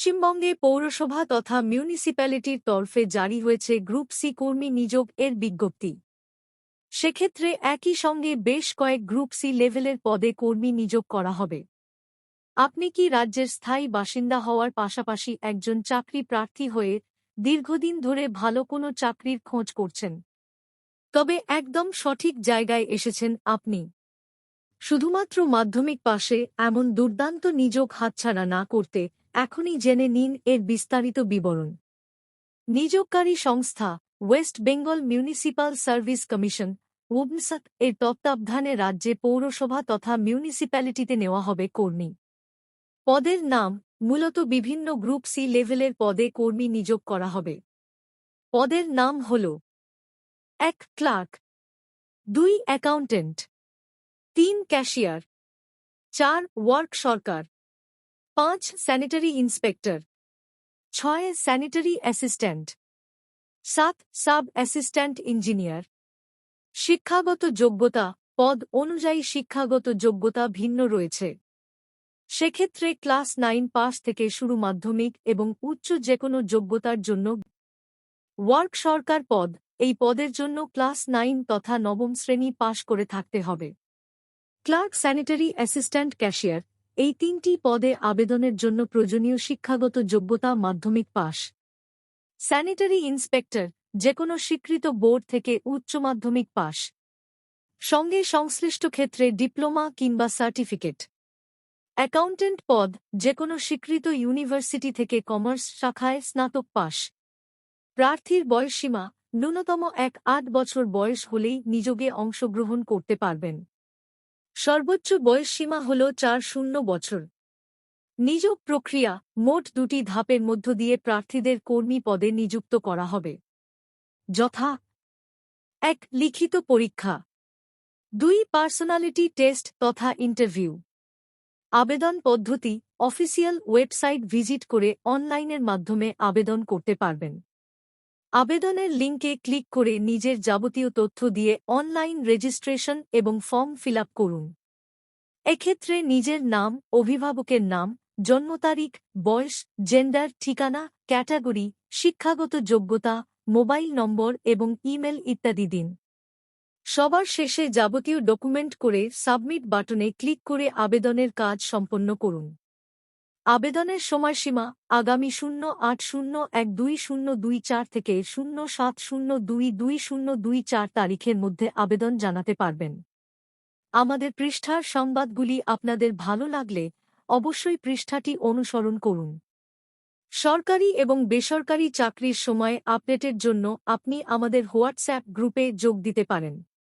পশ্চিমবঙ্গে পৌরসভা তথা মিউনিসিপ্যালিটির তরফে জারি হয়েছে গ্রুপ সি কর্মী নিযোগ এর বিজ্ঞপ্তি। সেক্ষেত্রে একই সঙ্গে বেশ কয়েক গ্রুপ সি লেভেলের পদে কর্মী নিযোগ করা হবে। আপনি কি রাজ্যের স্থায়ী বাসিন্দা হওয়ার পাশাপাশি একজন চাকরি প্রার্থী হয়ে দীর্ঘদিন ধরে ভালো কোনো চাকরির খোঁজ করছেন? তবে একদম সঠিক জায়গায় এসেছেন আপনি। শুধুমাত্র মাধ্যমিক পাশে এমন দুর্দান্ত নিযোগ হাতছাড়া না করতে এখনই জেনে নিন এর বিস্তারিত বিবরণ। নিযোগকারী সংস্থা West Bengal Municipal Service Commission ওমসৎ এর তত্ত্বাবধানে রাজ্যে পৌরসভা তথা মিউনিসিপ্যালিটিতে নেওয়া হবে কর্মী। পদের নাম মূলত বিভিন্ন গ্রুপ সি লেভেলের পদে কর্মী নিযোগ করা হবে। পদের নাম হল ১ ক্লার্ক, ২ অ্যাকাউন্টেন্ট, ৩ ক্যাশিয়ার, ৪ ওয়ার্ক সরকার, ৫ sanitary inspector, ৬ sanitary assistant, ৭ sub assistant engineer. শিক্ষাগত যোগ্যতা পদ অনুযায়ী শিক্ষাগত যোগ্যতা ভিন্ন রয়েছে। সেক্ষেত্রে ক্লাস 9 পাস থেকে শুরু মাধ্যমিক এবং উচ্চ যেকোনো যোগ্যতার জন্য। ওয়ার্ক সরকার পদ এই পদের জন্য ক্লাস 9 তথা নবম শ্রেণী পাশ করে থাকতে হবে। ক্লার্ক, স্যানিটারি অ্যাসিস্ট্যান্ট, ক্যাশিয়ার এই তিনটি পদে আবেদনের জন্য প্রয়োজনীয় শিক্ষাগত যোগ্যতা মাধ্যমিক পাস। স্যানিটারি ইন্সপেক্টর যেকোনো স্বীকৃত বোর্ড থেকে উচ্চ মাধ্যমিক পাস, সঙ্গে সংশ্লিষ্ট ক্ষেত্রে ডিপ্লোমা কিংবা সার্টিফিকেট। অ্যাকাউন্টেন্ট পদ যেকোনো স্বীকৃত ইউনিভার্সিটি থেকে কমার্স শাখায় স্নাতক পাস। প্রার্থীর বয়সসীমা ন্যূনতম 8 বছর বয়স হলেই নিযোগে অংশগ্রহণ করতে পারবেন। সর্বোচ্চ বয়সসীমা হল 40 বছর। নিযোগ প্রক্রিয়া মোট 2টি ধাপের মধ্য দিয়ে প্রার্থীদের কর্মী পদে নিযুক্ত করা হবে, যথা ১ লিখিত পরীক্ষা, ২ পার্সোনালিটি টেস্ট তথা ইন্টারভিউ। আবেদন পদ্ধতি অফিসিয়াল ওয়েবসাইট ভিজিট করে অনলাইনের মাধ্যমে আবেদন করতে পারবেন। আবেদনের লিঙ্কে ক্লিক করে নিজের যাবতীয় তথ্য দিয়ে অনলাইন রেজিস্ট্রেশন এবং ফর্ম ফিল আপ করুন। এক্ষেত্রে নিজের নাম, অভিভাবকের নাম, জন্ম তারিখ, বয়স, জেন্ডার, ঠিকানা, ক্যাটাগরি, শিক্ষাগত যোগ্যতা, মোবাইল নম্বর এবং ইমেল ইত্যাদি দিন। সবার শেষে যাবতীয় ডকুমেন্ট করে সাবমিট বাটনে ক্লিক করে আবেদনের কাজ সম্পন্ন করুন। আবেদনের সময়সীমা আগামী 08012024 থেকে 07022024 তারিখের মধ্যে আবেদন জানাতে পারবেন। আমাদের পৃষ্ঠার সংবাদগুলি আপনাদের ভালো লাগলে অবশ্যই পৃষ্ঠাটি অনুসরণ করুন। সরকারি এবং বেসরকারি চাকরির সময় আপডেটের জন্য আপনি আমাদের হোয়াটসঅ্যাপ গ্রুপে যোগ দিতে পারেন।